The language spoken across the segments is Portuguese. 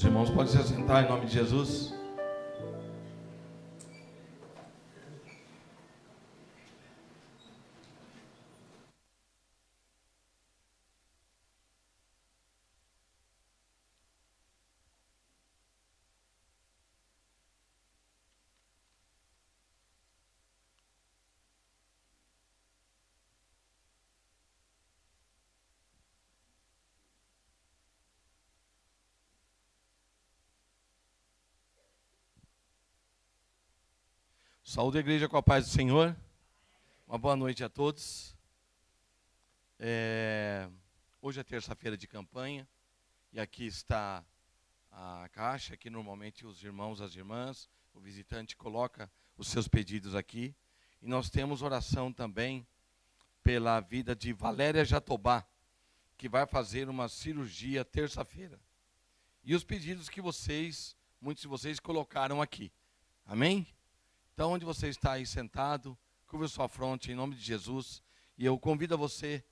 Os irmãos podem se assentar em nome de Jesus. Saúde a igreja com a paz do Senhor. Uma boa noite a todos. Hoje é terça-feira de campanha e aqui está a caixa que normalmente os irmãos, as irmãs, o visitante coloca os seus pedidos aqui. E nós temos oração também pela vida de Valéria Jatobá, que vai fazer uma cirurgia terça-feira. E os pedidos que muitos de vocês colocaram aqui. Amém? Então, onde você está aí sentado, curva sua fronte em nome de Jesus. E eu convido você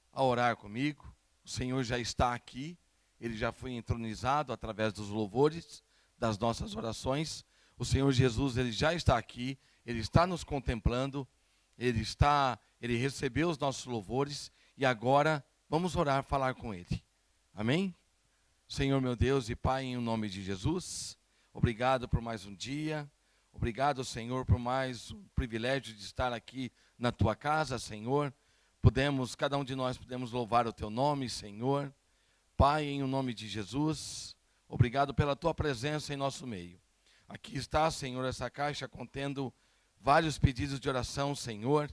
a orar comigo. O Senhor já está aqui. Ele já foi entronizado através dos louvores, das nossas orações. O Senhor Jesus, Ele já está aqui. Ele está nos contemplando. Ele recebeu os nossos louvores. E agora, vamos orar, falar com Ele. Amém? Senhor meu Deus e Pai, em nome de Jesus, obrigado por mais um dia. Obrigado, Senhor, por mais um privilégio de estar aqui na Tua casa, Senhor. Cada um de nós podemos louvar o Teu nome, Senhor. Pai, em nome de Jesus, obrigado pela Tua presença em nosso meio. Aqui está, Senhor, essa caixa contendo vários pedidos de oração, Senhor.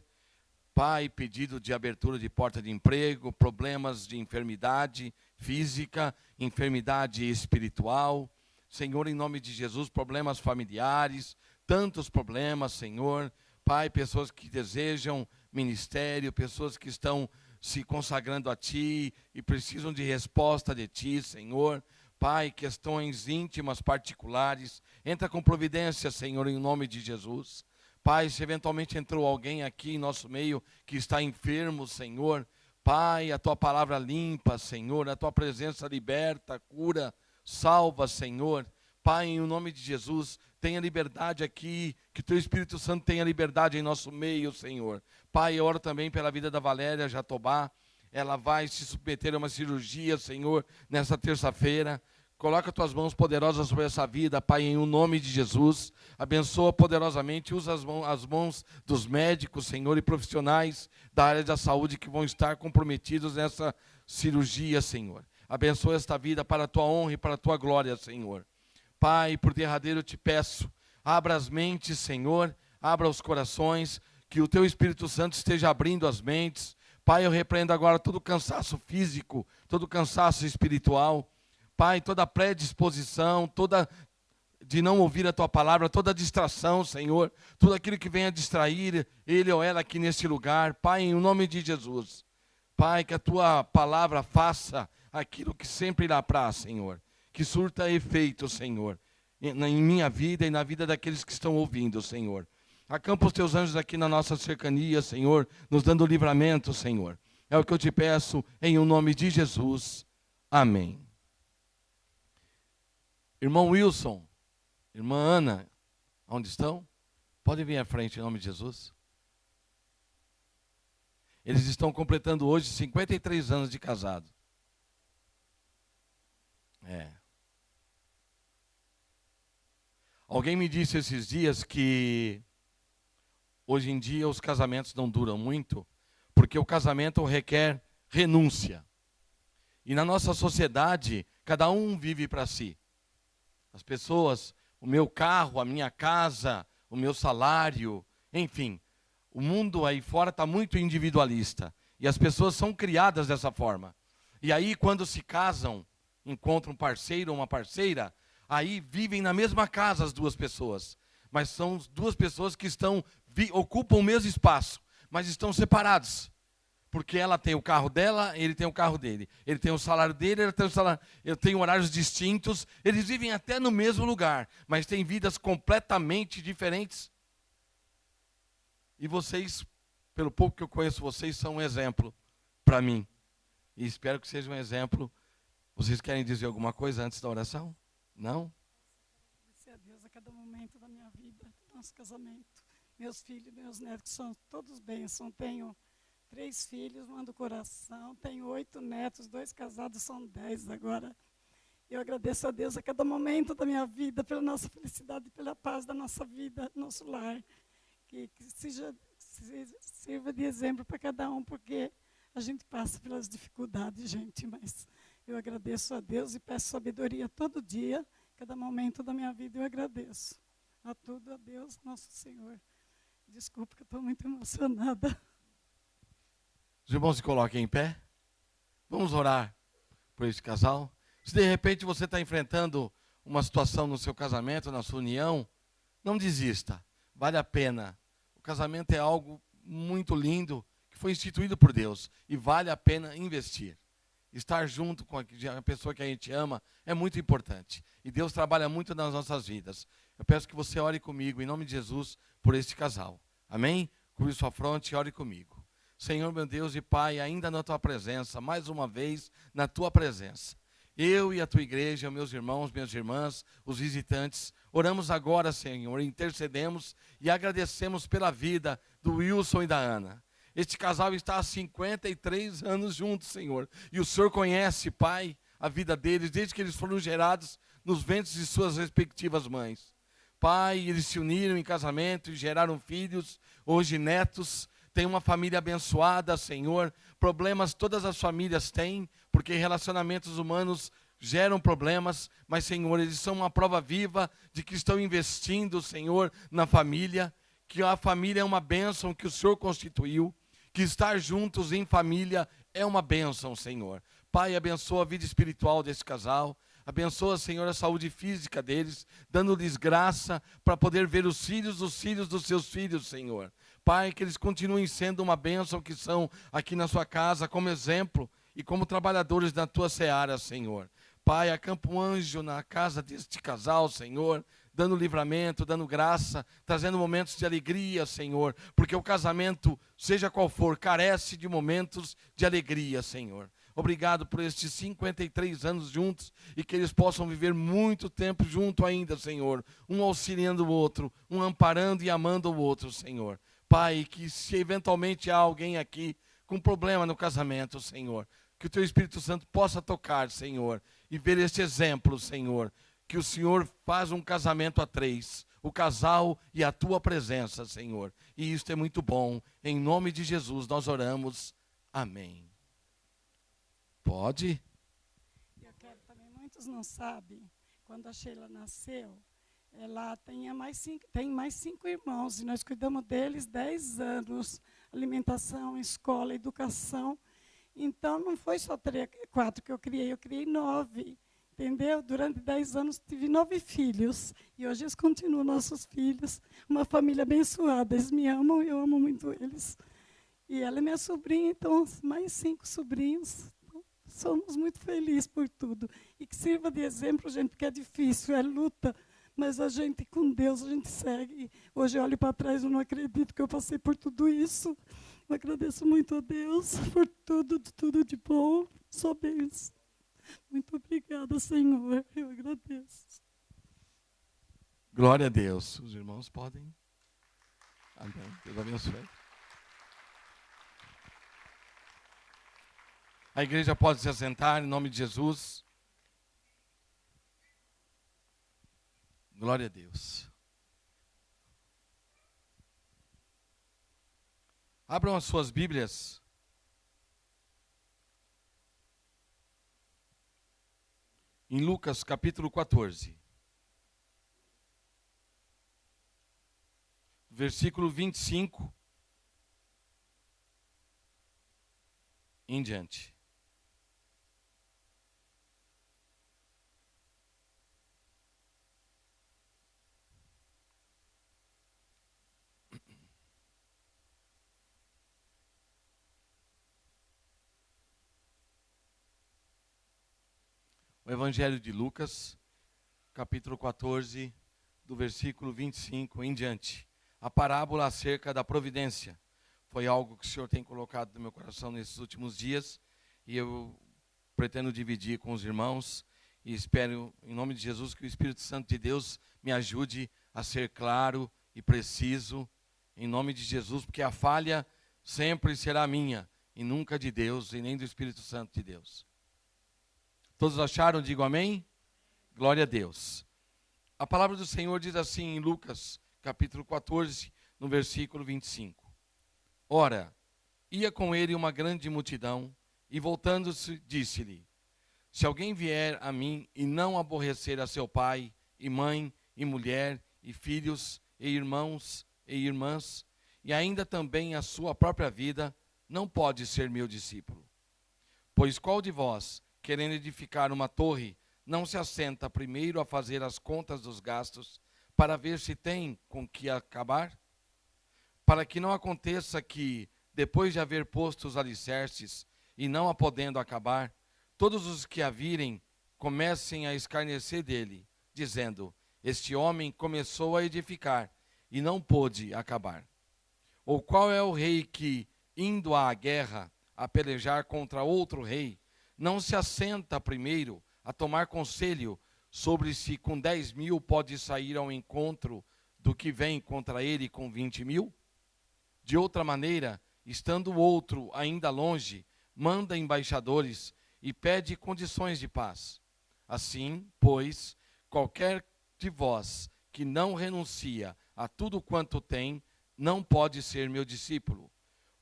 Pai, pedido de abertura de porta de emprego, problemas de enfermidade física, enfermidade espiritual. Senhor, em nome de Jesus, problemas familiares, tantos problemas, Senhor. Pai, pessoas que desejam ministério, pessoas que estão se consagrando a Ti e precisam de resposta de Ti, Senhor. Pai, questões íntimas, particulares, entra com providência, Senhor, em nome de Jesus. Pai, se eventualmente entrou alguém aqui em nosso meio que está enfermo, Senhor, Pai, a Tua palavra limpa, Senhor, a Tua presença liberta, cura, salva, Senhor. Pai, em nome de Jesus, tenha liberdade aqui, que o Teu Espírito Santo tenha liberdade em nosso meio, Senhor. Pai, eu oro também pela vida da Valéria Jatobá. Ela vai se submeter a uma cirurgia, Senhor, nessa terça-feira. Coloca Tuas mãos poderosas sobre essa vida, Pai, em nome de Jesus. Abençoa poderosamente, usa as mãos dos médicos, Senhor, e profissionais da área da saúde que vão estar comprometidos nessa cirurgia, Senhor. Abençoa esta vida para a Tua honra e para a Tua glória, Senhor. Pai, por derradeiro eu te peço, abra as mentes, Senhor, abra os corações, que o Teu Espírito Santo esteja abrindo as mentes. Pai, eu repreendo agora todo cansaço físico, todo cansaço espiritual. Pai, toda predisposição, toda de não ouvir a Tua palavra, toda distração, Senhor, tudo aquilo que venha distrair ele ou ela aqui nesse lugar. Pai, em nome de Jesus. Pai, que a Tua palavra faça aquilo que sempre irá para, Senhor. Que surta efeito, Senhor, em minha vida e na vida daqueles que estão ouvindo, Senhor. Acampa os Teus anjos aqui na nossa cercania, Senhor, nos dando livramento, Senhor. É o que eu te peço, em o nome de Jesus. Amém. Irmão Wilson, irmã Ana, onde estão? Podem vir à frente, em nome de Jesus. Eles estão completando hoje 53 anos de casado. Alguém me disse esses dias que hoje em dia os casamentos não duram muito, porque o casamento requer renúncia. E na nossa sociedade, cada um vive para si. As pessoas, o meu carro, a minha casa, o meu salário, enfim. O mundo aí fora está muito individualista. E as pessoas são criadas dessa forma. E aí quando se casam, encontram um parceiro ou uma parceira, aí vivem na mesma casa as duas pessoas. Mas são duas pessoas que ocupam o mesmo espaço, mas estão separados. Porque ela tem o carro dela, ele tem o carro dele. Ele tem o salário dele, ele tem o salário. Ele tem horários distintos. Eles vivem até no mesmo lugar, mas têm vidas completamente diferentes. E vocês, pelo pouco que eu conheço vocês, são um exemplo para mim. E espero que seja um exemplo. Vocês querem dizer alguma coisa antes da oração? Não? Agradecer a Deus a cada momento da minha vida, do nosso casamento. Meus filhos, meus netos, são todos bênçãos. Tenho 3 filhos, um do coração. Tenho 8 netos, 2 casados, são 10 agora. Eu agradeço a Deus a cada momento da minha vida, pela nossa felicidade, pela paz da nossa vida, nosso lar. Que sirva de exemplo para cada um, porque a gente passa pelas dificuldades, gente, mas eu agradeço a Deus e peço sabedoria todo dia, cada momento da minha vida eu agradeço. A tudo, a Deus, nosso Senhor. Desculpa que eu estou muito emocionada. Os irmãos se coloquem em pé. Vamos orar por esse casal. Se de repente você está enfrentando uma situação no seu casamento, na sua união, não desista. Vale a pena. O casamento é algo muito lindo, que foi instituído por Deus. E vale a pena investir. Estar junto com a pessoa que a gente ama é muito importante. E Deus trabalha muito nas nossas vidas. Eu peço que você ore comigo, em nome de Jesus, por este casal. Amém? Cubra sua fronte e ore comigo. Senhor, meu Deus e Pai, ainda na Tua presença, mais uma vez, na Tua presença. Eu e a Tua igreja, meus irmãos, minhas irmãs, os visitantes, oramos agora, Senhor, intercedemos e agradecemos pela vida do Wilson e da Ana. Este casal está há 53 anos juntos, Senhor. E o Senhor conhece, Pai, a vida deles, desde que eles foram gerados nos ventres de suas respectivas mães. Pai, eles se uniram em casamento e geraram filhos, hoje netos. Tem uma família abençoada, Senhor. Problemas todas as famílias têm, porque relacionamentos humanos geram problemas. Mas, Senhor, eles são uma prova viva de que estão investindo, Senhor, na família. Que a família é uma bênção que o Senhor constituiu. Que estar juntos em família é uma bênção, Senhor. Pai, abençoa a vida espiritual desse casal. Abençoa, Senhor, a saúde física deles, dando-lhes graça para poder ver os filhos dos seus filhos, Senhor. Pai, que eles continuem sendo uma bênção que são aqui na sua casa, como exemplo e como trabalhadores da tua seara, Senhor. Pai, acampa um anjo na casa deste casal, Senhor, dando livramento, dando graça, trazendo momentos de alegria, Senhor, porque o casamento, seja qual for, carece de momentos de alegria, Senhor. Obrigado por estes 53 anos juntos e que eles possam viver muito tempo junto ainda, Senhor. Um auxiliando o outro, um amparando e amando o outro, Senhor. Pai, que se eventualmente há alguém aqui com problema no casamento, Senhor, que o Teu Espírito Santo possa tocar, Senhor, e ver este exemplo, Senhor, que o Senhor faz um casamento a 3, o casal e a Tua presença, Senhor. E isto é muito bom. Em nome de Jesus nós oramos. Amém. Pode? Eu quero também, muitos não sabem, quando a Sheila nasceu, ela tem mais 5 irmãos, e nós cuidamos deles 10 anos, alimentação, escola, educação. Então, não foi só 4 que eu criei 9, entendeu? Durante 10 anos, tive 9 filhos, e hoje eles continuam nossos filhos, uma família abençoada, eles me amam e eu amo muito eles. E ela é minha sobrinha, então, mais 5 sobrinhos. Somos muito felizes por tudo. E que sirva de exemplo, gente, porque é difícil, é luta. Mas a gente, com Deus, a gente segue. Hoje eu olho para trás e não acredito que eu passei por tudo isso. Eu agradeço muito a Deus por tudo de bom. Só bênção. Muito obrigada, Senhor. Eu agradeço. Glória a Deus. Os irmãos podem. Amém. Deus abençoe. A igreja pode se assentar em nome de Jesus. Glória a Deus. Abram as suas Bíblias. Em Lucas capítulo 14. Versículo 25 em diante. O Evangelho de Lucas, capítulo 14, do versículo 25 em diante. A parábola acerca da providência. Foi algo que o Senhor tem colocado no meu coração nesses últimos dias, e eu pretendo dividir com os irmãos. e espero, em nome de Jesus, que o Espírito Santo de Deus me ajude a ser claro e preciso, em nome de Jesus, porque a falha sempre será minha, e nunca de Deus, e nem do Espírito Santo de Deus. Todos acharam? Digo amém? Glória a Deus. A palavra do Senhor diz assim em Lucas, capítulo 14, no versículo 25. Ora, ia com ele uma grande multidão, e voltando-se, disse-lhe: se alguém vier a mim e não aborrecer a seu pai, e mãe, e mulher, e filhos, e irmãos, e irmãs, e ainda também a sua própria vida, não pode ser meu discípulo. Pois qual de vós, querendo edificar uma torre, não se assenta primeiro a fazer as contas dos gastos, para ver se tem com que acabar? Para que não aconteça que, depois de haver posto os alicerces, e não a podendo acabar, todos os que a virem comecem a escarnecer dele, dizendo: este homem começou a edificar, e não pôde acabar. Ou qual é o rei que, indo à guerra, a pelejar contra outro rei, não se assenta primeiro a tomar conselho sobre se com 10.000 pode sair ao encontro do que vem contra ele com 20.000? De outra maneira, estando o outro ainda longe, manda embaixadores e pede condições de paz. Assim, pois, qualquer de vós que não renuncia a tudo quanto tem, não pode ser meu discípulo.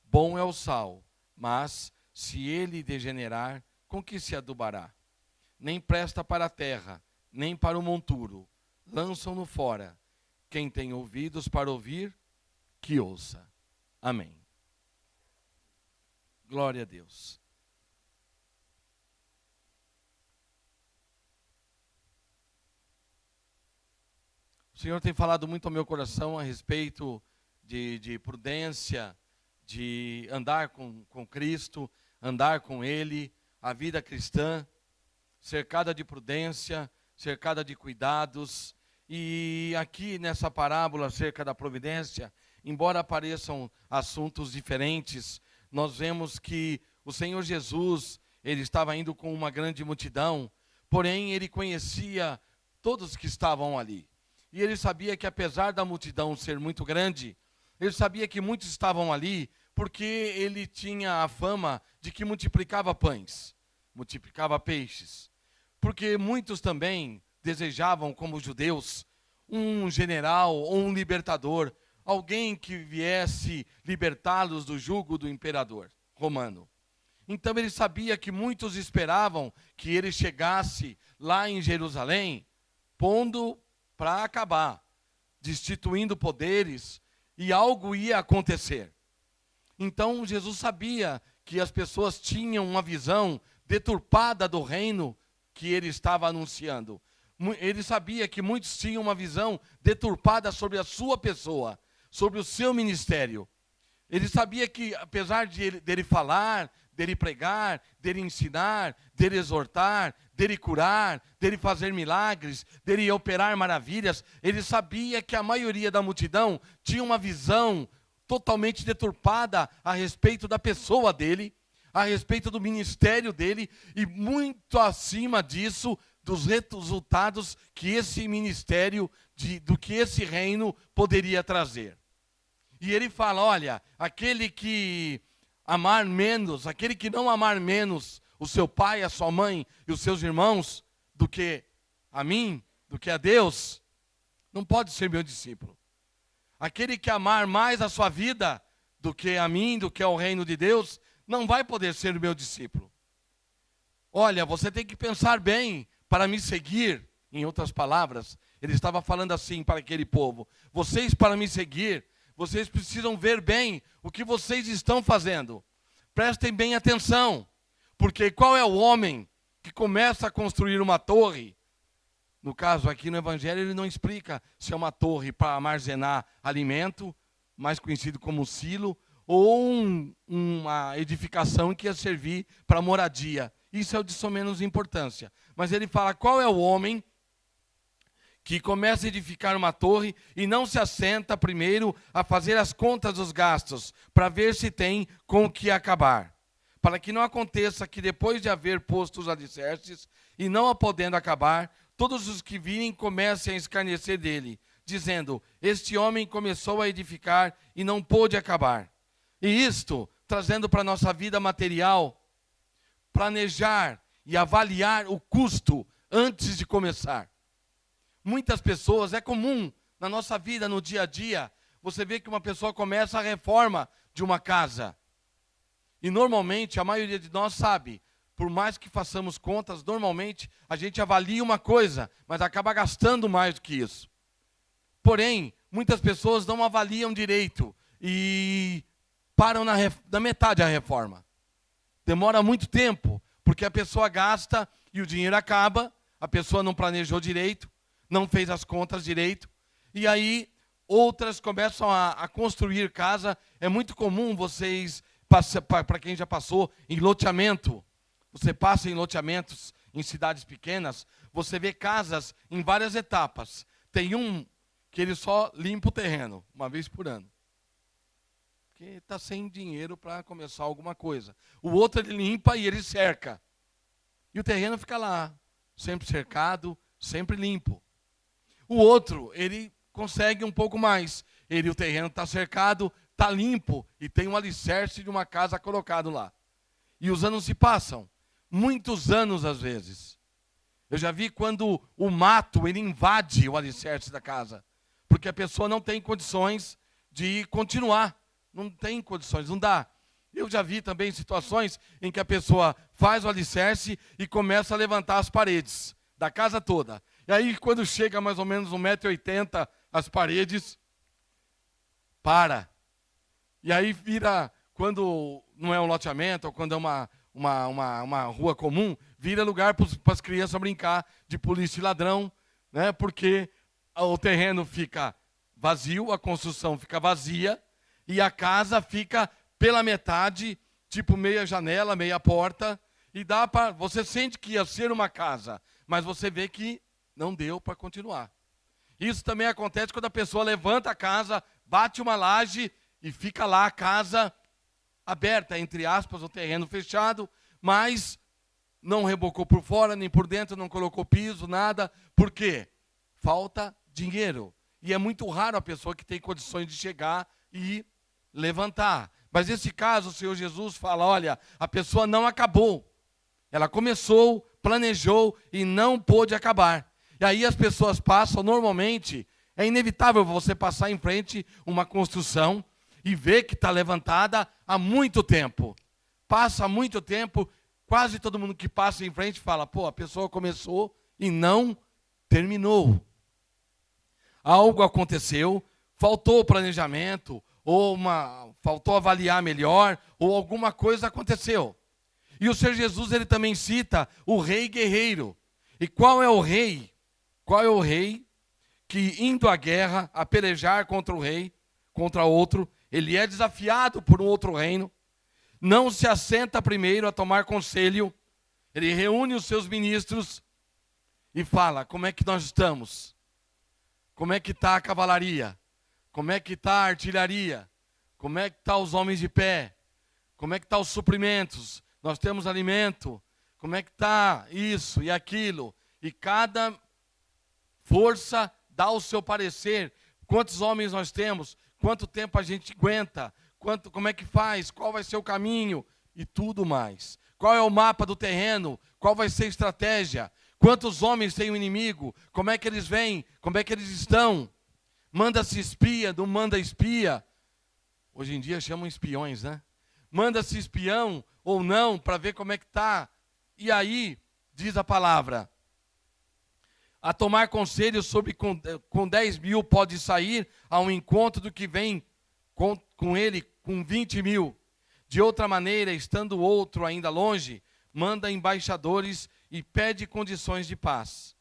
Bom é o sal, mas, se ele degenerar, com que se adubará? Nem presta para a terra, nem para o monturo. Lançam-no fora. Quem tem ouvidos para ouvir, que ouça. Amém. Glória a Deus. O Senhor tem falado muito ao meu coração a respeito de prudência, de andar com Cristo, andar com Ele, a vida cristã, cercada de prudência, cercada de cuidados. E aqui nessa parábola acerca da providência, embora apareçam assuntos diferentes, nós vemos que o Senhor Jesus, ele estava indo com uma grande multidão, porém ele conhecia todos que estavam ali. E ele sabia que apesar da multidão ser muito grande, ele sabia que muitos estavam ali porque ele tinha a fama de que multiplicava pães, multiplicava peixes. Porque muitos também desejavam, como judeus, um general ou um libertador, alguém que viesse libertá-los do jugo do imperador romano. Então ele sabia que muitos esperavam que ele chegasse lá em Jerusalém, pondo para acabar, destituindo poderes, e algo ia acontecer. Então Jesus sabia que as pessoas tinham uma visão deturpada do reino que ele estava anunciando. Ele sabia que muitos tinham uma visão deturpada sobre a sua pessoa, sobre o seu ministério. Ele sabia que, apesar dele falar, dele pregar, dele ensinar, dele exortar, dele curar, dele fazer milagres, dele operar maravilhas, ele sabia que a maioria da multidão tinha uma visão totalmente deturpada a respeito da pessoa dele, a respeito do ministério dele, e muito acima disso, dos resultados que esse ministério, do que esse reino poderia trazer. E ele fala, olha, aquele que amar menos, aquele que não amar menos o seu pai, a sua mãe e os seus irmãos do que a mim, do que a Deus, não pode ser meu discípulo. Aquele que amar mais a sua vida do que a mim, do que ao reino de Deus, não vai poder ser meu discípulo. Olha, você tem que pensar bem para me seguir. Em outras palavras, ele estava falando assim para aquele povo: vocês, para me seguir, vocês precisam ver bem o que vocês estão fazendo. Prestem bem atenção, porque qual é o homem que começa a construir uma torre? No caso aqui no Evangelho, ele não explica se é uma torre para armazenar alimento, mais conhecido como silo, ou uma edificação que ia servir para moradia. Isso é de só menos importância. Mas ele fala, qual é o homem que começa a edificar uma torre e não se assenta primeiro a fazer as contas dos gastos, para ver se tem com o que acabar. Para que não aconteça que depois de haver posto os alicerces e não a podendo acabar, todos os que virem comecem a escarnecer dele, dizendo: este homem começou a edificar e não pôde acabar. E isto, trazendo para a nossa vida material, planejar e avaliar o custo antes de começar. Muitas pessoas, é comum na nossa vida, no dia a dia, você vê que uma pessoa começa a reforma de uma casa. E normalmente, a maioria de nós sabe, por mais que façamos contas, normalmente a gente avalia uma coisa, mas acaba gastando mais do que isso. Porém, muitas pessoas não avaliam direito e param na metade da reforma. Demora muito tempo, porque a pessoa gasta e o dinheiro acaba, a pessoa não planejou direito, não fez as contas direito, e aí outras começam a construir casa. É muito comum vocês, para quem já passou em loteamento, você passa em loteamentos em cidades pequenas, você vê casas em várias etapas. Tem um que ele só limpa o terreno, uma vez por ano. Porque está sem dinheiro para começar alguma coisa. O outro ele limpa e ele cerca. E o terreno fica lá, sempre cercado, sempre limpo. O outro, ele consegue um pouco mais. O terreno está cercado, está limpo e tem um alicerce de uma casa colocado lá. E os anos se passam. Muitos anos às vezes. Eu já vi quando o mato ele invade o alicerce da casa. Porque a pessoa não tem condições de continuar. Não tem condições, não dá. Eu já vi também situações em que a pessoa faz o alicerce e começa a levantar as paredes da casa toda. E aí quando chega mais ou menos 1,80 m as paredes, para. E aí vira, quando não é um loteamento, ou quando é uma rua comum, vira lugar para as crianças brincar de polícia e ladrão, né? Porque o terreno fica vazio, a construção fica vazia, e a casa fica pela metade, tipo meia janela, meia porta, e dá para, você sente que ia ser uma casa, mas você vê que não deu para continuar. Isso também acontece quando a pessoa levanta a casa, bate uma laje e fica lá a casa aberta, entre aspas, o terreno fechado, mas não rebocou por fora, nem por dentro, não colocou piso, nada. Por quê? Falta dinheiro. E é muito raro a pessoa que tem condições de chegar e levantar. Mas nesse caso, o Senhor Jesus fala, olha, a pessoa não acabou. Ela começou, planejou e não pôde acabar. E aí as pessoas passam, normalmente, é inevitável você passar em frente uma construção e ver que está levantada há muito tempo. Passa muito tempo, quase todo mundo que passa em frente fala, pô, a pessoa começou e não terminou. Algo aconteceu, faltou planejamento, ou faltou avaliar melhor, ou alguma coisa aconteceu. E o Senhor Jesus, ele também cita o rei guerreiro. E qual é o rei? Qual é o rei que, indo à guerra, a pelejar contra o rei, contra outro, ele é desafiado por um outro reino, não se assenta primeiro a tomar conselho, ele reúne os seus ministros e fala, como é que nós estamos? Como é que está a cavalaria? Como é que está a artilharia? Como é que estão os homens de pé? Como é que estão os suprimentos? Nós temos alimento? Como é que está isso e aquilo? E cada força dá o seu parecer. Quantos homens nós temos? Quanto tempo a gente aguenta? Como é que faz? Qual vai ser o caminho? E tudo mais. Qual é o mapa do terreno? Qual vai ser a estratégia? Quantos homens tem o inimigo? Como é que eles vêm? Como é que eles estão? Manda-se espia, não manda espia. Hoje em dia chamam espiões, né? Manda-se espião ou não para ver como é que está. E aí, diz a palavra, a tomar conselho sobre com 10.000 pode sair ao encontro do que vem com ele com 20.000. De outra maneira, estando o outro ainda longe, manda embaixadores e pede condições de paz.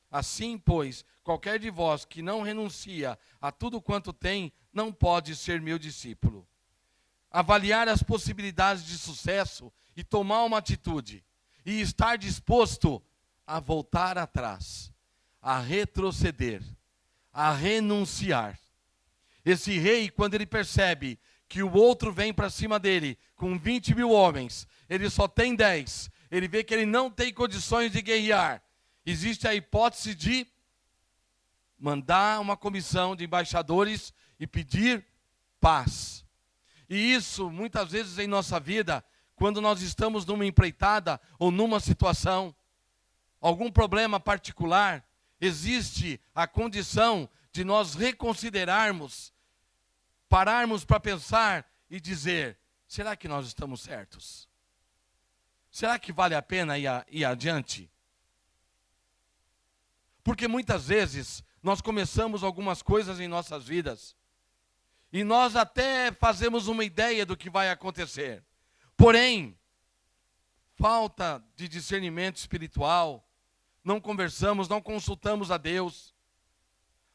Assim, pois, qualquer de vós que não renuncia a tudo quanto tem, não pode ser meu discípulo. Avaliar as possibilidades de sucesso e tomar uma atitude. E estar disposto a voltar atrás, a retroceder, a renunciar. Esse rei, quando ele percebe que o outro vem para cima dele com 20.000 homens, ele só tem 10, ele vê que ele não tem condições de guerrear, existe a hipótese de mandar uma comissão de embaixadores e pedir paz. E isso, muitas vezes em nossa vida, quando nós estamos numa empreitada ou numa situação, algum problema particular, existe a condição de nós reconsiderarmos, pararmos para pensar e dizer, será que nós estamos certos? Será que vale a pena ir adiante? Porque muitas vezes nós começamos algumas coisas em nossas vidas e nós até fazemos uma ideia do que vai acontecer. Porém, falta de discernimento espiritual, não conversamos, não consultamos a Deus.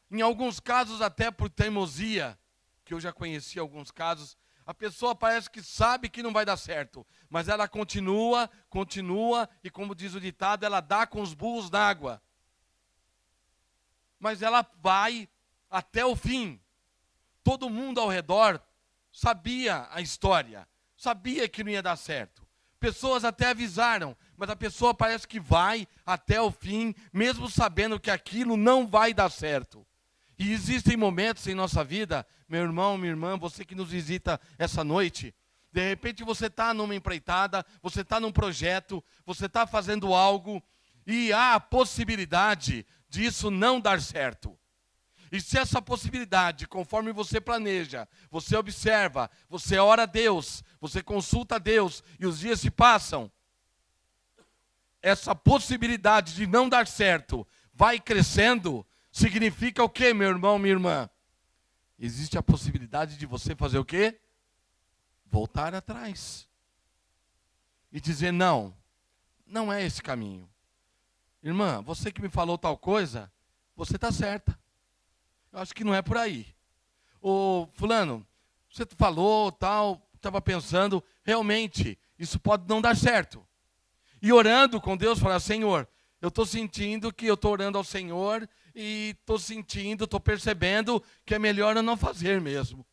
Em alguns casos até por teimosia, que eu já conheci alguns casos, a pessoa parece que sabe que não vai dar certo, mas ela continua, e como diz o ditado, ela dá com os burros na água. Mas ela vai até o fim. Todo mundo ao redor sabia a história, sabia que não ia dar certo. Pessoas até avisaram, mas a pessoa parece que vai até o fim, mesmo sabendo que aquilo não vai dar certo. E existem momentos em nossa vida, meu irmão, minha irmã, você que nos visita essa noite, de repente você está numa empreitada, você está num projeto, você está fazendo algo, e há a possibilidade disso não dar certo. E se essa possibilidade, conforme você planeja, você observa, você ora a Deus, você consulta a Deus, e os dias se passam, essa possibilidade de não dar certo vai crescendo, significa o quê, meu irmão, minha irmã? Existe a possibilidade de você fazer o quê? Voltar atrás. E dizer, não é esse caminho. Irmã, você que me falou tal coisa, você está certa. Eu acho que não é por aí. Ô, fulano, você falou tal, estava pensando, realmente, isso pode não dar certo. E orando com Deus, falar, Senhor, eu estou sentindo que eu estou orando ao Senhor e estou percebendo que é melhor eu não fazer mesmo.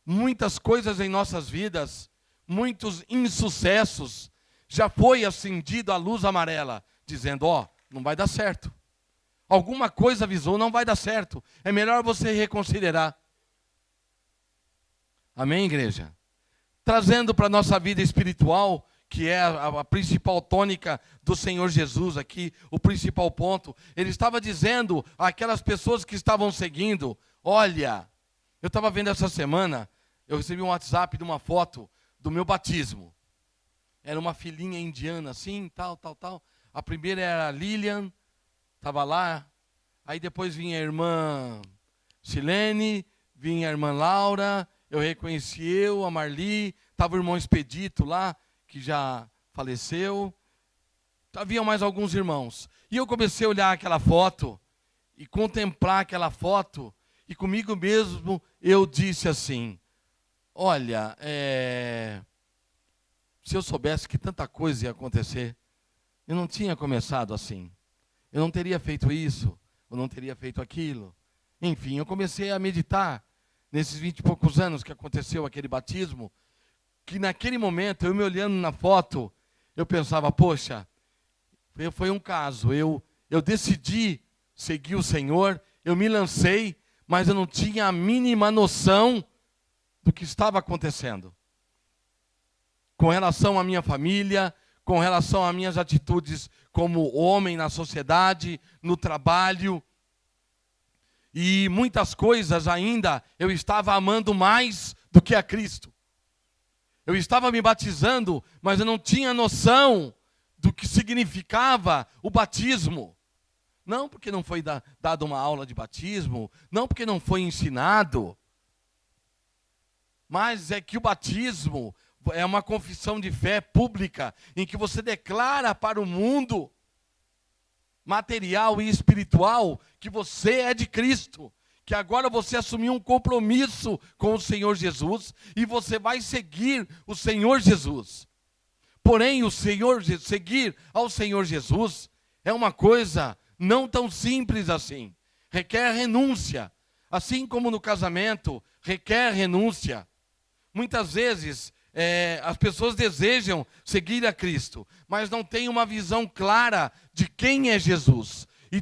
Muitas coisas em nossas vidas, muitos insucessos, já foi acendido a luz amarela, dizendo, não vai dar certo. Alguma coisa avisou, não vai dar certo. É melhor você reconsiderar. Amém, igreja? Trazendo para a nossa vida espiritual, que é a principal tônica do Senhor Jesus aqui, o principal ponto. Ele estava dizendo àquelas pessoas que estavam seguindo, olha, eu estava vendo essa semana, eu recebi um WhatsApp de uma foto do meu batismo. Era uma filhinha indiana assim, tal. A primeira era a Lilian, estava lá. Aí depois vinha a irmã Silene, vinha a irmã Laura, eu reconheci a Marli, estava o irmão Expedito lá, que já faleceu. Havia mais alguns irmãos. E eu comecei a olhar aquela foto e contemplar aquela foto, e comigo mesmo eu disse assim, olha, se eu soubesse que tanta coisa ia acontecer, eu não tinha começado assim. Eu não teria feito isso, eu não teria feito aquilo. Enfim, eu comecei a meditar nesses 20 e poucos anos que aconteceu aquele batismo, que naquele momento, eu me olhando na foto, eu pensava, poxa, foi um caso, eu decidi seguir o Senhor, eu me lancei, mas eu não tinha a mínima noção do que estava acontecendo. Com relação à minha família, com relação às minhas atitudes como homem na sociedade, no trabalho. E muitas coisas ainda eu estava amando mais do que a Cristo. Eu estava me batizando, mas eu não tinha noção do que significava o batismo. Não porque não foi dado uma aula de batismo, não porque não foi ensinado, mas é que o batismo é uma confissão de fé pública, em que você declara para o mundo material e espiritual que você é de Cristo, que agora você assumiu um compromisso com o Senhor Jesus e você vai seguir o Senhor Jesus. Porém, seguir ao Senhor Jesus é uma coisa não tão simples assim. Requer renúncia. Assim como no casamento, requer renúncia. Muitas vezes as pessoas desejam seguir a Cristo, mas não têm uma visão clara de quem é Jesus e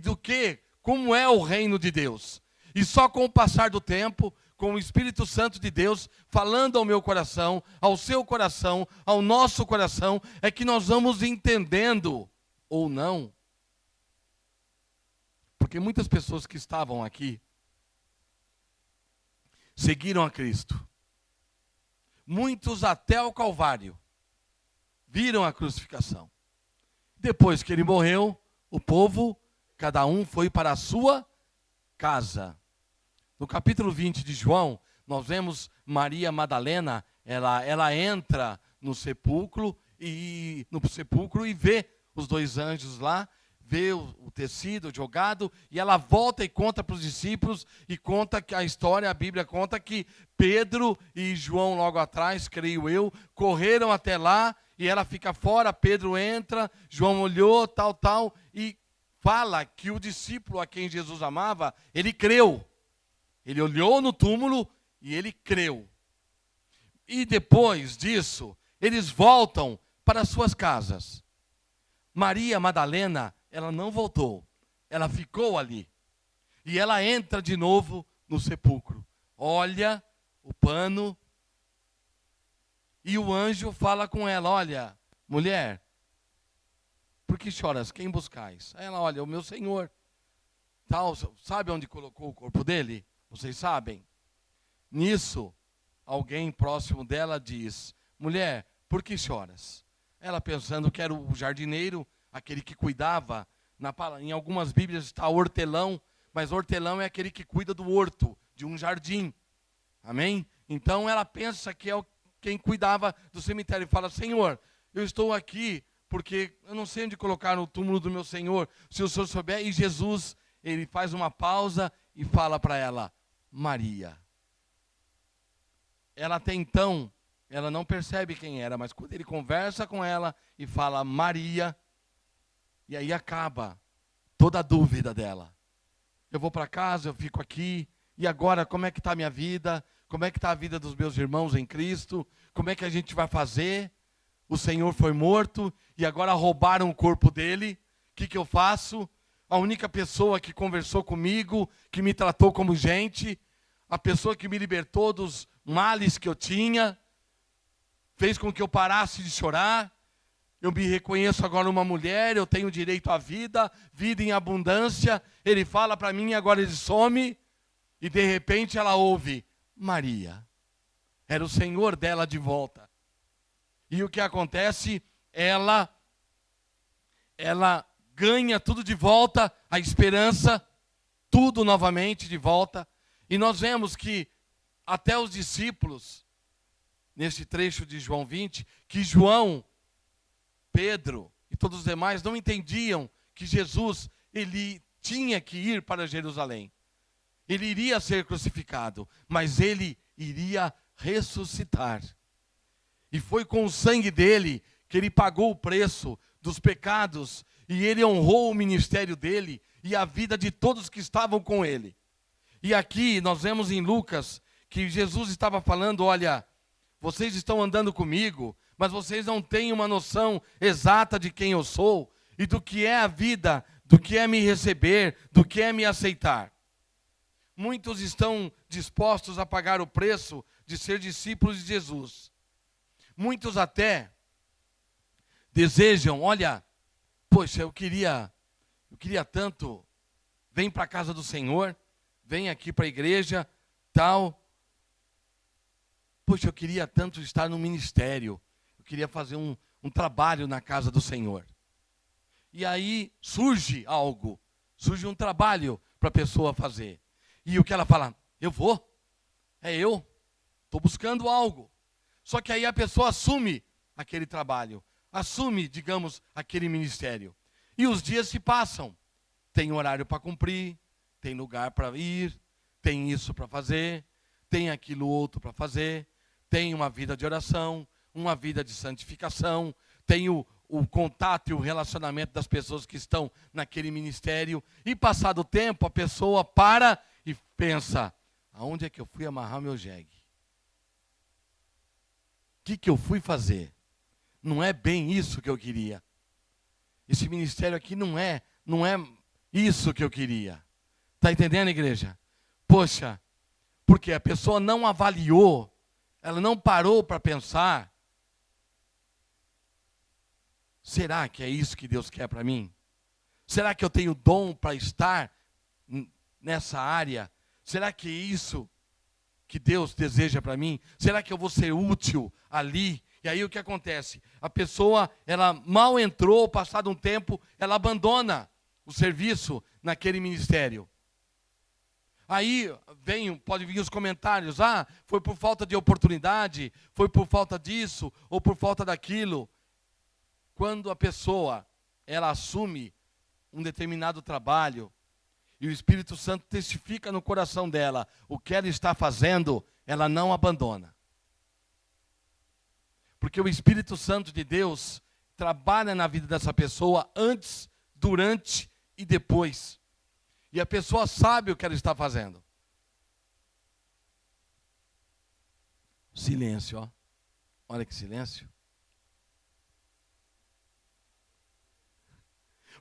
como é o reino de Deus. E só com o passar do tempo, com o Espírito Santo de Deus falando ao meu coração, ao seu coração, ao nosso coração, é que nós vamos entendendo ou não. Porque muitas pessoas que estavam aqui seguiram a Cristo. Muitos até o Calvário viram a crucificação. Depois que ele morreu, o povo, cada um foi para a sua casa. No capítulo 20 de João, nós vemos Maria Madalena, ela entra no sepulcro e vê os dois anjos lá, vê o tecido jogado, e ela volta e conta para os discípulos, e conta que a Bíblia conta que Pedro e João logo atrás, creio eu, correram até lá, e ela fica fora, Pedro entra, João olhou, tal, e fala que o discípulo a quem Jesus amava, ele creu. Ele olhou no túmulo e ele creu. E depois disso, eles voltam para suas casas. Maria Madalena, ela não voltou, ela ficou ali. E ela entra de novo no sepulcro. Olha o pano. E o anjo fala com ela, olha, mulher, por que choras? Quem buscais? Aí ela, olha, o meu Senhor. Sabe onde colocou o corpo dele? Vocês sabem? Nisso, alguém próximo dela diz, mulher, por que choras? Ela pensando que era o jardineiro, aquele que cuidava. Em algumas Bíblias está hortelão, mas hortelão é aquele que cuida do horto, de um jardim. Amém? Então ela pensa que é quem cuidava do cemitério e fala, Senhor, eu estou aqui porque eu não sei onde colocar no túmulo do meu Senhor. Se o Senhor souber, e Jesus, ele faz uma pausa e fala para ela, Maria. Ela até então, ela não percebe quem era, mas quando ele conversa com ela e fala Maria, e aí acaba toda a dúvida dela. Eu vou para casa, eu fico aqui, e agora como é que está a minha vida? Como é que está a vida dos meus irmãos em Cristo? Como é que a gente vai fazer? O Senhor foi morto e agora roubaram o corpo dele. O que eu faço? A única pessoa que conversou comigo, que me tratou como gente, a pessoa que me libertou dos males que eu tinha, fez com que eu parasse de chorar. Eu me reconheço agora uma mulher, eu tenho direito à vida, vida em abundância. Ele fala para mim e agora ele some. E de repente ela ouve, Maria. Era o Senhor dela de volta. E o que acontece? Ela ganha tudo de volta, a esperança, tudo novamente de volta. E nós vemos que até os discípulos, nesse trecho de João 20, que João, Pedro e todos os demais não entendiam que Jesus, ele tinha que ir para Jerusalém. Ele iria ser crucificado, mas ele iria ressuscitar. E foi com o sangue dele que ele pagou o preço dos pecados e ele honrou o ministério dele e a vida de todos que estavam com ele. E aqui nós vemos em Lucas que Jesus estava falando, olha, vocês estão andando comigo, mas vocês não têm uma noção exata de quem eu sou e do que é a vida, do que é me receber, do que é me aceitar. Muitos estão dispostos a pagar o preço de ser discípulos de Jesus. Muitos até desejam, olha, poxa, eu queria tanto, vem para a casa do Senhor, vem aqui para a igreja, tal. Poxa, eu queria tanto estar no ministério, eu queria fazer um trabalho na casa do Senhor. E aí surge algo, surge um trabalho para a pessoa fazer. E o que ela fala? Eu vou, eu estou buscando algo. Só que aí a pessoa assume aquele trabalho, assume, digamos, aquele ministério. E os dias se passam. Tem horário para cumprir, tem lugar para ir, tem isso para fazer, tem aquilo outro para fazer, tem uma vida de oração, uma vida de santificação, tem o contato e o relacionamento das pessoas que estão naquele ministério. E passado o tempo, a pessoa para e pensa, aonde é que eu fui amarrar meu jegue? que eu fui fazer? Não é bem isso que eu queria. Esse ministério aqui não é isso que eu queria. Está entendendo, igreja? Poxa, porque a pessoa não avaliou, ela não parou para pensar. Será que é isso que Deus quer para mim? Será que eu tenho dom para estar nessa área? Será que é isso que Deus deseja para mim? Será que eu vou ser útil ali? E aí o que acontece? A pessoa, ela mal entrou, passado um tempo, ela abandona o serviço naquele ministério. Aí pode vir os comentários, foi por falta de oportunidade, foi por falta disso, ou por falta daquilo. Quando a pessoa, ela assume um determinado trabalho, e o Espírito Santo testifica no coração dela o que ela está fazendo, ela não abandona. Porque o Espírito Santo de Deus trabalha na vida dessa pessoa antes, durante e depois. E a pessoa sabe o que ela está fazendo. Silêncio, ó. Olha que silêncio.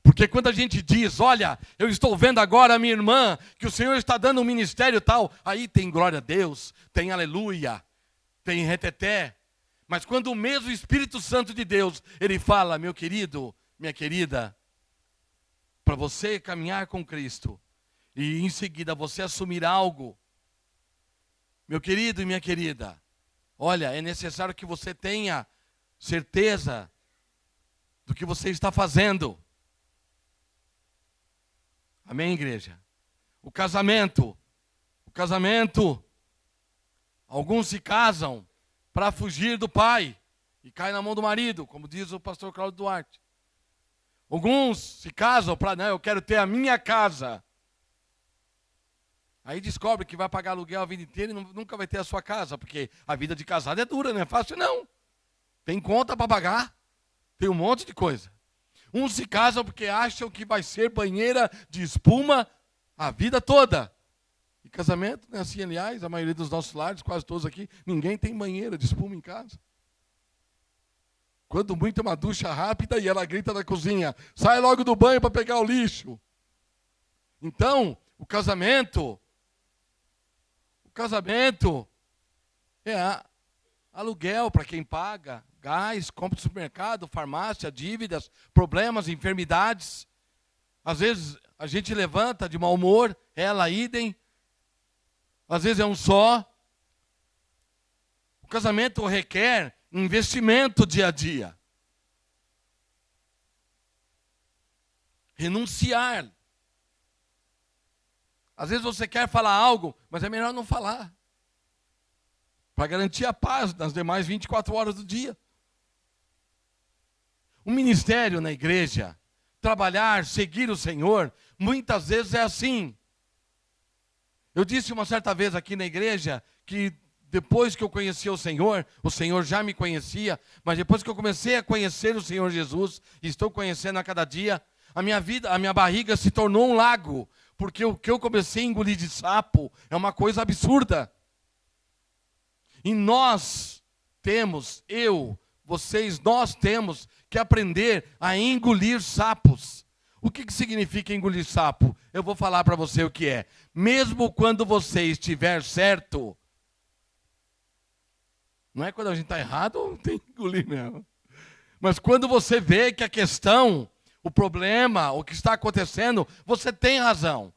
Porque quando a gente diz, olha, eu estou vendo agora, minha irmã, que o Senhor está dando um ministério tal, aí tem glória a Deus, tem aleluia, tem reteté. Mas quando o mesmo Espírito Santo de Deus, ele fala, meu querido, minha querida, para você caminhar com Cristo, e em seguida você assumir algo, meu querido e minha querida, olha, é necessário que você tenha certeza do que você está fazendo. Amém, igreja? O casamento, alguns se casam para fugir do pai e caem na mão do marido, como diz o pastor Cláudio Duarte. Alguns se casam para, eu quero ter a minha casa. Aí descobre que vai pagar aluguel a vida inteira e nunca vai ter a sua casa, porque a vida de casado é dura, não é fácil não. Tem conta para pagar, tem um monte de coisa. Uns se casam porque acham que vai ser banheira de espuma a vida toda. E casamento, né, assim, aliás, a maioria dos nossos lares, quase todos aqui, ninguém tem banheira de espuma em casa. Quando muito é uma ducha rápida e ela grita na cozinha, sai logo do banho para pegar o lixo. Então, o casamento é aluguel para quem paga, gás, compra de supermercado, farmácia, dívidas, problemas, enfermidades. Às vezes a gente levanta de mau humor, ela idem. Às vezes é um só. O casamento requer investimento dia a dia. Renunciar. Às vezes você quer falar algo, mas é melhor não falar. Para garantir a paz nas demais 24 horas do dia. O ministério na igreja, trabalhar, seguir o Senhor, muitas vezes é assim. Eu disse uma certa vez aqui na igreja que depois que eu conheci o Senhor já me conhecia, mas depois que eu comecei a conhecer o Senhor Jesus, e estou conhecendo a cada dia, a minha barriga se tornou um lago, porque o que eu comecei a engolir de sapo é uma coisa absurda. E nós temos que aprender a engolir sapos. O que significa engolir sapo? Eu vou falar para você o que é. Mesmo quando você estiver certo, não é quando a gente está errado, tem que engolir mesmo. Mas quando você vê que a questão, o problema, o que está acontecendo, você tem razão.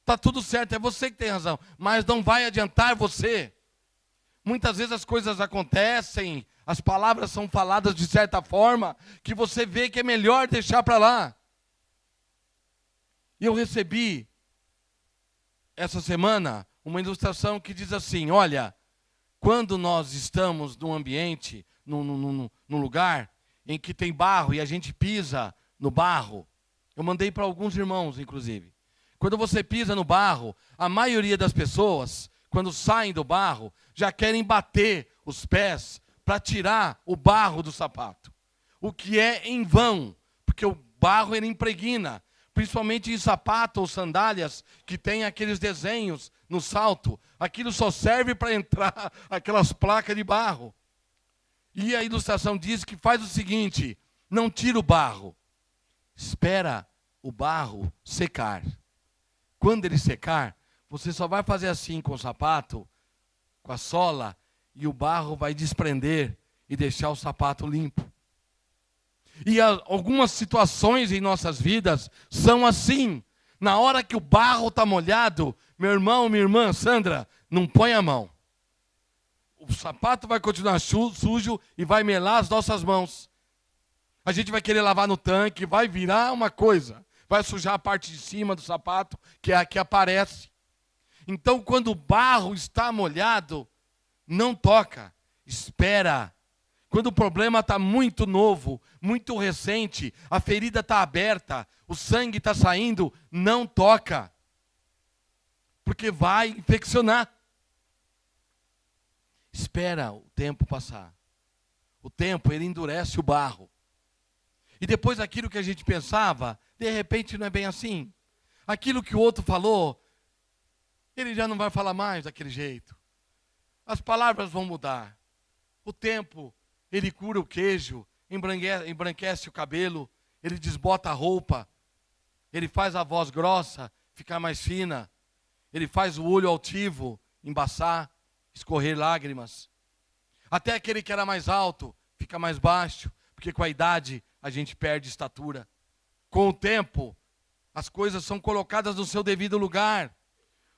Está tudo certo, é você que tem razão. Mas não vai adiantar você. Muitas vezes as coisas acontecem, as palavras são faladas de certa forma, que você vê que é melhor deixar para lá. E eu recebi, essa semana, uma ilustração que diz assim, olha, quando nós estamos num ambiente, num lugar em que tem barro e a gente pisa no barro, eu mandei para alguns irmãos, inclusive. Quando você pisa no barro, a maioria das pessoas, quando saem do barro, já querem bater os pés para tirar o barro do sapato. O que é em vão, porque o barro ele impregna, principalmente em sapato ou sandálias que tem aqueles desenhos no salto. Aquilo só serve para entrar aquelas placas de barro. E a ilustração diz que faz o seguinte: não tira o barro, espera o barro secar. Quando ele secar, você só vai fazer assim com o sapato, com a sola, e o barro vai desprender e deixar o sapato limpo. E algumas situações em nossas vidas são assim. Na hora que o barro está molhado, meu irmão, minha irmã, Sandra, não põe a mão. O sapato vai continuar sujo e vai melar as nossas mãos. A gente vai querer lavar no tanque, vai virar uma coisa. Vai sujar a parte de cima do sapato, que é a que aparece. Então, quando o barro está molhado, não toca, espera. Quando o problema está muito novo, muito recente, a ferida está aberta, o sangue está saindo, não toca. Porque vai infeccionar. Espera o tempo passar. O tempo, ele endurece o barro. E depois aquilo que a gente pensava, de repente não é bem assim. Aquilo que o outro falou, ele já não vai falar mais daquele jeito. As palavras vão mudar. O tempo, ele cura o queijo, embranquece o cabelo, ele desbota a roupa, ele faz a voz grossa ficar mais fina, ele faz o olho altivo embaçar, escorrer lágrimas. Até aquele que era mais alto fica mais baixo, porque com a idade a gente perde estatura. Com o tempo, as coisas são colocadas no seu devido lugar.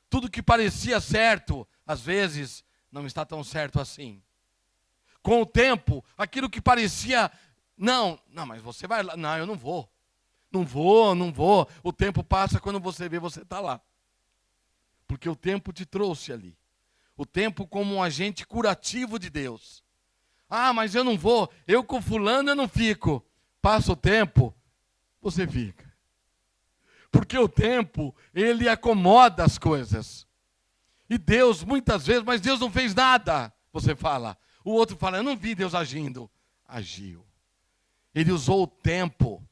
Tudo que parecia certo, às vezes, não está tão certo assim. Com o tempo, aquilo que parecia, não, mas você vai lá. Não, eu não vou. Não vou. O tempo passa, quando você vê, você está lá. Porque o tempo te trouxe ali. O tempo como um agente curativo de Deus. Ah, mas eu não vou. Eu com fulano eu não fico. Passa o tempo, você fica. Porque o tempo, ele acomoda as coisas. E Deus, muitas vezes, mas Deus não fez nada. Você fala. O outro fala, eu não vi Deus agindo. Agiu. Ele usou o tempo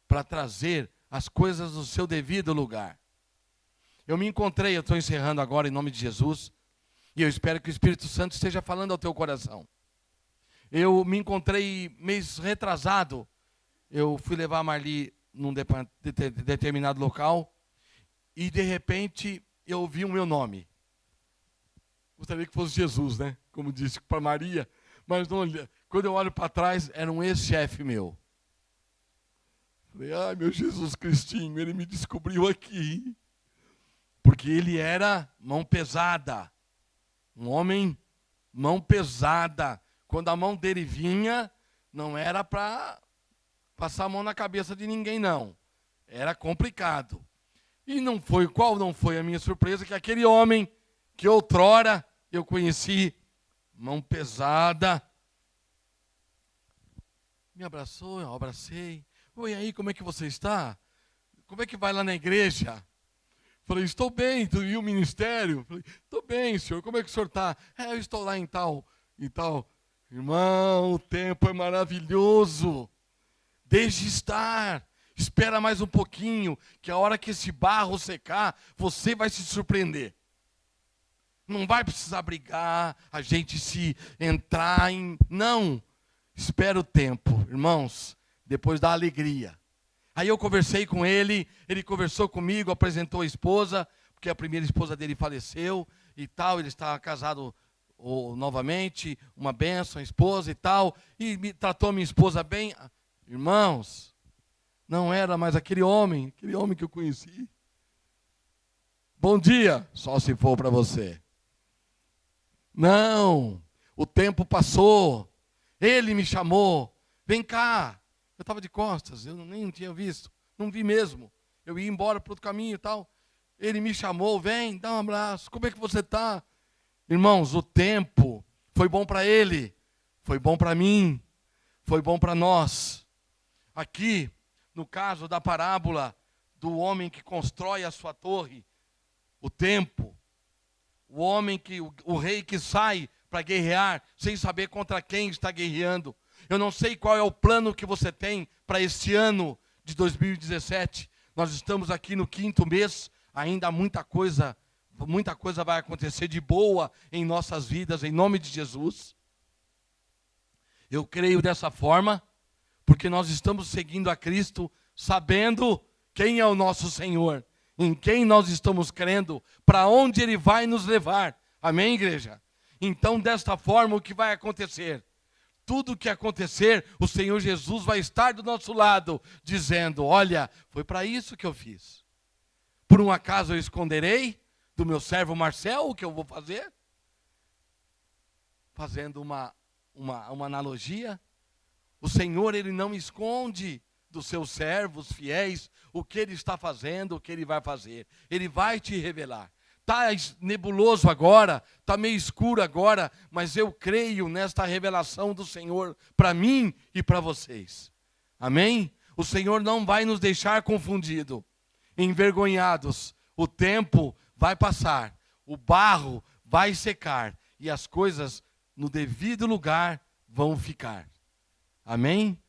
para trazer as coisas no seu devido lugar. Eu me encontrei, eu estou encerrando agora em nome de Jesus, e eu espero que o Espírito Santo esteja falando ao teu coração. Eu me encontrei mês retrasado, eu fui levar a Marli num determinado local, e de repente eu ouvi o meu nome. Gostaria que fosse Jesus, né? Como disse para Maria, mas não, quando eu olho para trás, era um ex-chefe meu. Falei, ai meu Jesus Cristinho, ele me descobriu aqui. Porque ele era mão pesada. Um homem, mão pesada. Quando a mão dele vinha, não era para passar a mão na cabeça de ninguém, não. Era complicado. E qual não foi a minha surpresa, que aquele homem que outrora eu conheci, mão pesada, me abraçou, eu abracei. Oi, aí, como é que você está? Como é que vai lá na igreja? Falei, estou bem, e o ministério? Falei, estou bem, senhor, como é que o senhor está? Eu estou lá em tal. Irmão, o tempo é maravilhoso. Deixe estar, espera mais um pouquinho, que a hora que esse barro secar, você vai se surpreender. Não vai precisar brigar, a gente se entrar em... Não, espera o tempo, irmãos, depois da alegria. Aí eu conversei com ele conversou comigo, apresentou a esposa, porque a primeira esposa dele faleceu e tal, ele está casado novamente, uma bênção, a esposa e tal, e me tratou minha esposa bem. Irmãos, não era mais aquele homem que eu conheci. Bom dia, só se for para você. Não, o tempo passou, ele me chamou, vem cá. Eu estava de costas, eu nem tinha visto, não vi mesmo. Eu ia embora para outro caminho e tal. Ele me chamou, vem, dá um abraço, como é que você está? Irmãos, o tempo foi bom para ele, foi bom para mim, foi bom para nós. Aqui, no caso da parábola do homem que constrói a sua torre, o tempo, o rei que sai para guerrear, sem saber contra quem está guerreando. Eu não sei qual é o plano que você tem para este ano de 2017. Nós estamos aqui no 5º mês, ainda muita coisa vai acontecer de boa em nossas vidas, em nome de Jesus. Eu creio dessa forma, porque nós estamos seguindo a Cristo, sabendo quem é o nosso Senhor, em quem nós estamos crendo, para onde Ele vai nos levar. Amém, igreja? Então, desta forma, o que vai acontecer? Tudo o que acontecer, o Senhor Jesus vai estar do nosso lado, dizendo, olha, foi para isso que eu fiz. Por um acaso eu esconderei do meu servo Marcel o que eu vou fazer? Fazendo uma analogia, o Senhor, Ele não esconde dos seus servos fiéis o que Ele está fazendo, o que Ele vai fazer. Ele vai te revelar. Está nebuloso agora, está meio escuro agora, mas eu creio nesta revelação do Senhor para mim e para vocês. Amém? O Senhor não vai nos deixar confundidos, envergonhados. O tempo vai passar, o barro vai secar e as coisas no devido lugar vão ficar. Amém?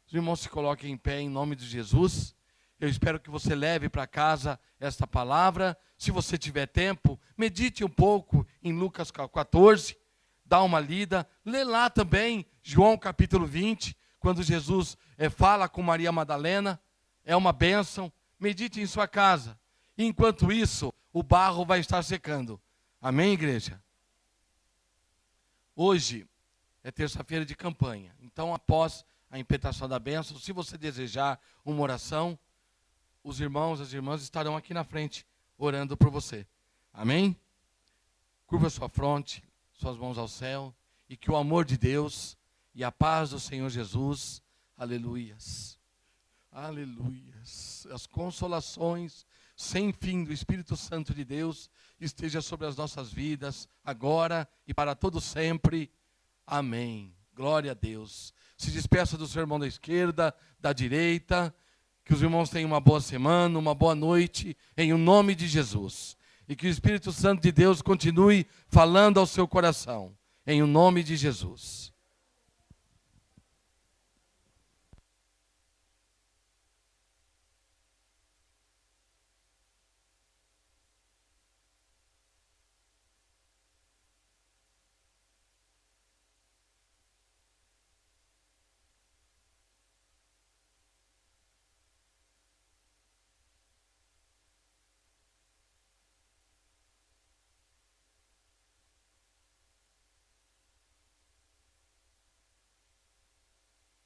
Os irmãos se coloquem em pé em nome de Jesus. Eu espero que você leve para casa esta palavra. Se você tiver tempo, medite um pouco em Lucas 14, dá uma lida. Lê lá também João capítulo 20, quando Jesus fala com Maria Madalena. É uma bênção. Medite em sua casa. E enquanto isso, o barro vai estar secando. Amém, igreja? Hoje é terça-feira de campanha. Então, após a impetração da bênção, se você desejar uma oração, os irmãos, as irmãs estarão aqui na frente, orando por você. Amém? Curva sua fronte, suas mãos ao céu, e que o amor de Deus e a paz do Senhor Jesus, aleluias, aleluias, as consolações sem fim do Espírito Santo de Deus esteja sobre as nossas vidas, agora e para todo sempre. Amém. Glória a Deus. Se despeça do seu irmão da esquerda, da direita. Que os irmãos tenham uma boa semana, uma boa noite, em o nome de Jesus. E que o Espírito Santo de Deus continue falando ao seu coração, em o nome de Jesus.